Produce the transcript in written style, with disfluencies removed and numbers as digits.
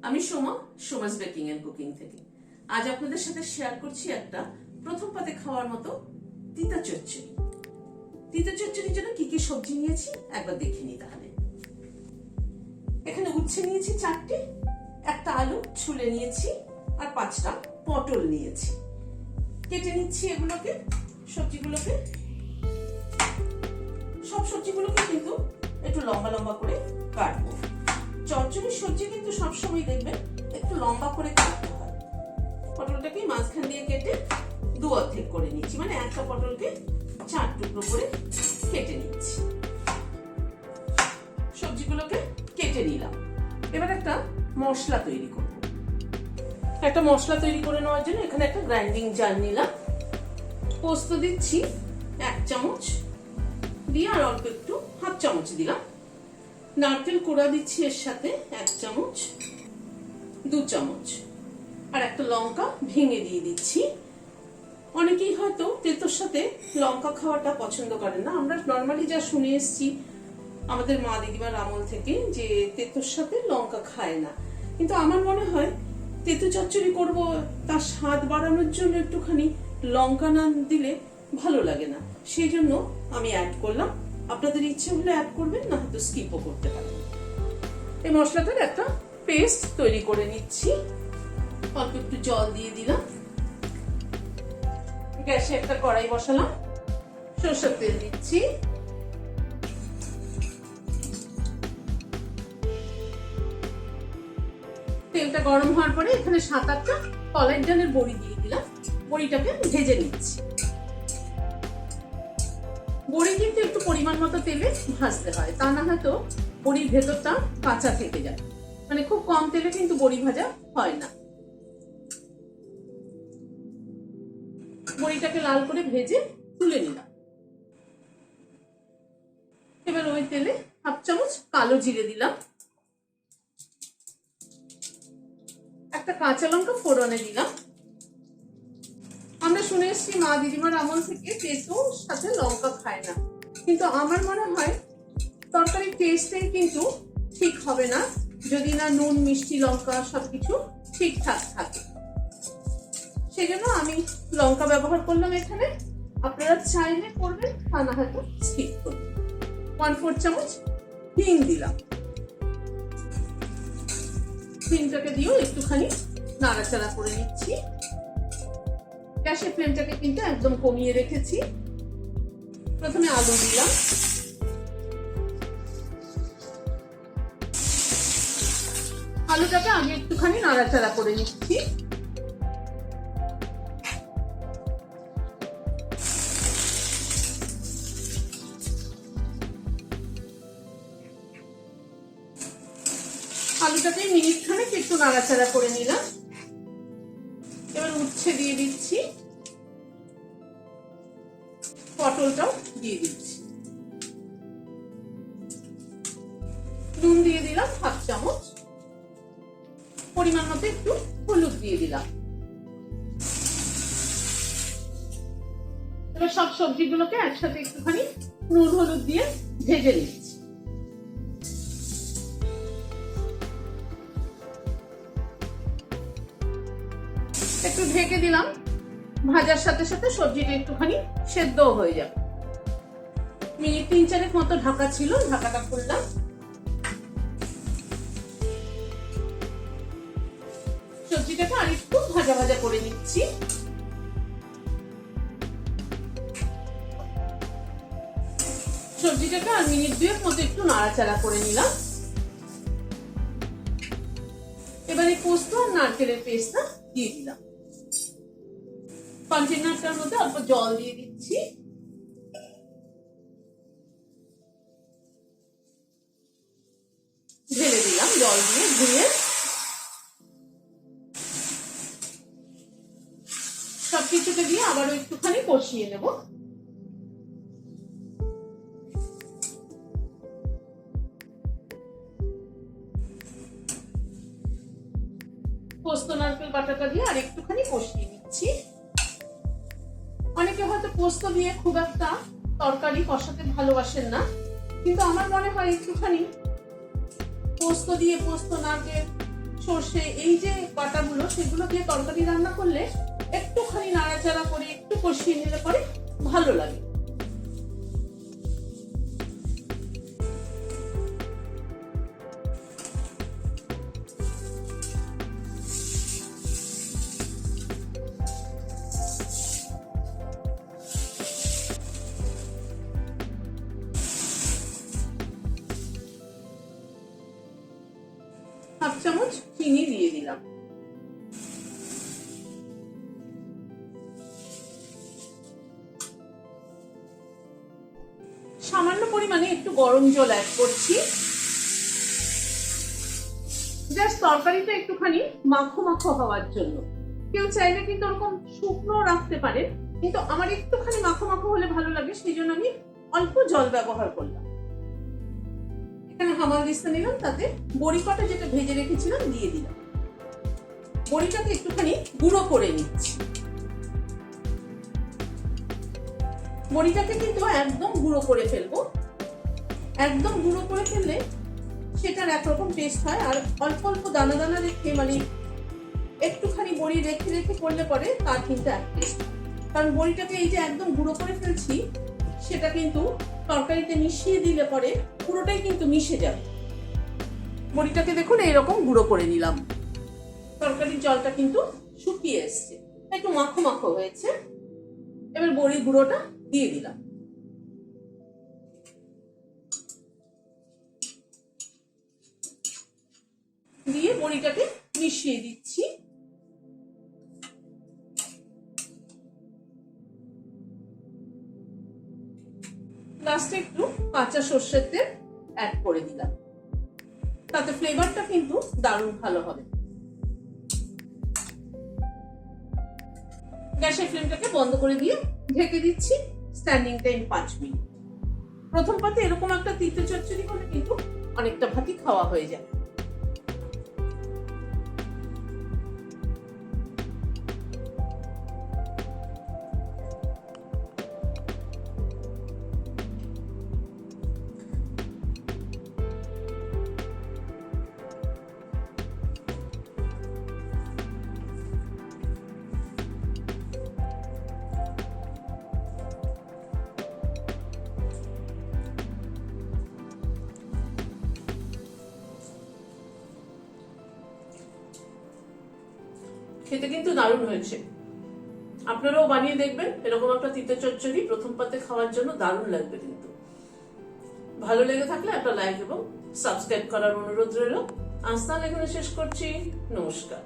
আমি Soma's baking and cooking থেকে আজ আপনাদের সাথে শেয়ার করছি একটা প্রথম পাতে খাওয়ার মতো তিতা চচ্চড়ি। তিতা চচ্চড়ির জন্য কি কি সবজি নিয়েছি একবার দেখে নিই তাহলে। এখানে উচ্ছে নিয়েছি 4টে, একটা আলু ছুলে নিয়েছি আর 5টা পটল নিয়েছি। কেটে নিচ্ছি এগুলোকে, সবজিগুলোকে। সব সবজিগুলোকে কিন্তু একটু লম্বা লম্বা করে কাটবো। চচ্চড়ির সবজি কিন্তু সবসময় দেখবেন একটু লম্বা করে কাটতে হয়। পটলটাকে মাঝখান দিয়ে কেটে 2 অর্ধেক করে নিচ্ছি, মানে একটা পটলকে 4 টুকরো করে কেটে নিচ্ছি। সবজিগুলোকে কেটে নিলাম। এবার একটা মশলা তৈরি করব। একটা মশলা তৈরি করে নেওয়ার জন্য এখানে একটা গ্রাইন্ডিং জার নিলাম। পোস্ত দিচ্ছি 1 চামচ দিয়ে আর অল্প একটু 1/2 চামচ দিলাম। নারকেল কোড়া দিচ্ছি এর সাথে 1 চামচ, 2 চামচ, আর একটা লঙ্কা ভেঙে দিয়ে দিচ্ছি। অনেকেই হয়তো তেতোর সাথে লঙ্কা খাওয়াটা পছন্দ করেন না। আমরা নর্মালি যা শুনে এসেছি আমাদের মা দিদিমার আমল থেকে যে তেতোর সাথে লঙ্কা খায় না, কিন্তু আমার মনে হয় তেতো চচ্চড়ি করব, তার স্বাদ বাড়ানোর জন্য একটুখানি লঙ্কা না দিলে ভালো লাগে না, সেই জন্য আমি অ্যাড করলাম। আপনাদের ইচ্ছে হলে অ্যাড করবেন, না হয়তো স্কিপও করতে পারেন। এই মশলাটার একটা পেস্ট তৈরি করে নিচ্ছি। অল্প একটু জল দিয়ে দিলাম। গ্যাসে একটা কড়াই বসালাম, সরষের তেল দিচ্ছি। তেলটা গরম হওয়ার পরে এখানে 7-8টা কলাই ডালের বড়ি দিয়ে দিলাম। বড়িটাকে ভেজে নিচ্ছি। বড়ি কিন্তু একটু পরিমাণ মতো তেলে ভাজতে হয়, তা না হয়তো বড়ির ভেতরটা কাঁচা থেকে যায়। মানে খুব কম তেলে কিন্তু বড়ি ভাজা হয় না। বড়িটাকে লাল করে ভেজে তুলে নিলাম। এবার ওই তেলে 1/2 চামচ কালো জিরে দিলাম। একটা কাঁচা লঙ্কা ফোড়নে দিলাম। আমরা শুনে এসেছি মা দিদিমার আমল থেকে তেতোর সাথে লঙ্কা খায় না, কিন্তু আমার মনে হয় তরকারির টেস্টটাই কিন্তু ঠিক হবে না যদি না নুন, মিষ্টি, লঙ্কা সবকিছু ঠিকঠাক থাকে। সেই জন্য আমি লঙ্কা ব্যবহার করলাম এখানে। আপনারা চাইলে করবেন, তা না হয়তো স্কিপ করবেন। 1/4 চামচ হিং দিলাম। হিংটাকে দিয়েও একটুখানি নাড়াচাড়া করে নিচ্ছি। গ্যাসের ফ্লেমটাকে কিন্তু একদম কমিয়ে রেখেছি। প্রথমে আলু দিলাম। আলুটাকে আগে একটুখানি নাড়াচাড়া করে নিচ্ছি। আলুটাকে মিনিট খানেক একটু নাড়াচাড়া করে নিলাম। এবার উচ্ছে দিয়ে দিচ্ছি, পটলটাও দিয়ে দিচ্ছি। নুন দিয়ে দিলাম 1/2 চামচ, পরিমাণ মতো একটু হলুদ দিয়ে দিলাম। এবার সব সবজিগুলোকে একসাথে একটুখানি নুন হলুদ দিয়ে ভেজে নিচ্ছি। একটু ঢেকে দিলাম, ভাজার সাথে সাথে সবজিটা একটুখানি সেদ্ধ হয়ে যাবে। মিনিট 3-4 মতো ঢাকা ছিল, ঢাকাটা খুললাম। সবজিটাকে আর একটু ভাজা ভাজা করে নিচ্ছি। সবজিটাকে আর মিনিট 2 মতো একটু নাড়াচাড়া করে নিলাম। এবারে পোস্ত আর নারকেলের পেস্টটা দিয়ে দিলাম। কন্টেনারটার মধ্যে অল্প জল দিয়ে দিচ্ছি। ঢেলে দিলাম জল দিয়ে ধুয়ে। সবকিছুকে দিয়ে আবারও একটুখানি কষিয়ে নেব। পোস্ত নারকেল বাটাটা দিয়ে আর একটুখানি কষিয়ে নিচ্ছি। অনেকে হয়তো পোস্ত দিয়ে খুব একটা তরকারি কষাতে ভালোবাসেন না, কিন্তু আমার মনে হয় একটুখানি পোস্ত দিয়ে, পোস্ত নারকেল সর্ষে এই যে বাটাগুলো সেগুলো দিয়ে তরকারি রান্না করলে একটুখানি নাড়াচাড়া করে একটু কষিয়ে নিলে পরে ভালো লাগে। হাফ চামচ চিনি দিয়ে দিলাম। সামান্য পরিমাণে একটু গরম জল অ্যাড করছি, জাস্ট তরকারিটা একটুখানি মাখো মাখো হওয়ার জন্য। কেউ চাইলে কিন্তু ওরকম শুকনো রাখতে পারে, কিন্তু আমার একটুখানি মাখো মাখো হলে ভালো লাগে, সেই জন্য আমি অল্প জল ব্যবহার করলাম। এখানে হামানদিস্তা নিলাম, তাতে বড়ি কটা যেটা ভেজে রেখেছিলাম দিয়ে দিলাম। বড়িটাকে একটুখানি গুঁড়ো করে নিচ্ছি। বড়িটাকে কিন্তু একদম গুঁড়ো করে ফেলবো। একদম গুঁড়ো করে ফেললে সেটার একরকম টেস্ট হয়, আর অল্প অল্প দানা দানা রেখে মানে একটুখানি বড়ি রেখে রেখে করলে পরে তার কিন্তু এক টেস্ট। কারণ বড়িটাকে এই যে একদম গুঁড়ো করে ফেলছি, সেটা কিন্তু তরকারিতে মিশিয়ে দিলে পরে পুরোটাই কিন্তু মিশে যাবে। বড়িটাকে দেখুন এইরকম গুঁড়ো করে নিলাম। তরকারির জলটা কিন্তু শুকিয়ে এসছে, একটু মাখো মাখো হয়েছে। এবার বড়ি গুঁড়োটা দিয়ে দিলাম। দিয়ে বড়িটাকে মিশিয়ে দিচ্ছি। লাস্টে একটু কাঁচা সর্ষের তেল অ্যাড করে দিলাম, তাতে ফ্লেভারটা কিন্তু দারুণ ভালো হবে। গ্যাসের ফ্লেমটাকে বন্ধ করে দিয়ে ঢেকে দিচ্ছি। Standing time 5 minute. প্রথম পাতে এরকম একটা তিতো চচ্চড়ি হলে কিন্তু অনেকটা ভাতই খাওয়া হয়ে যায়। খেতে কিন্তু দারুণ হয়েছে। আপনারাও বানিয়ে দেখবেন, এরকম একটা তিতো চচ্চড়ি প্রথম পাতে খাওয়ার জন্য দারুণ লাগবে। কিন্তু ভালো লেগে থাকলে একটা লাইক এবং সাবস্ক্রাইব করার অনুরোধ রইল। আজ তাহলে এখানে শেষ করছি। নমস্কার।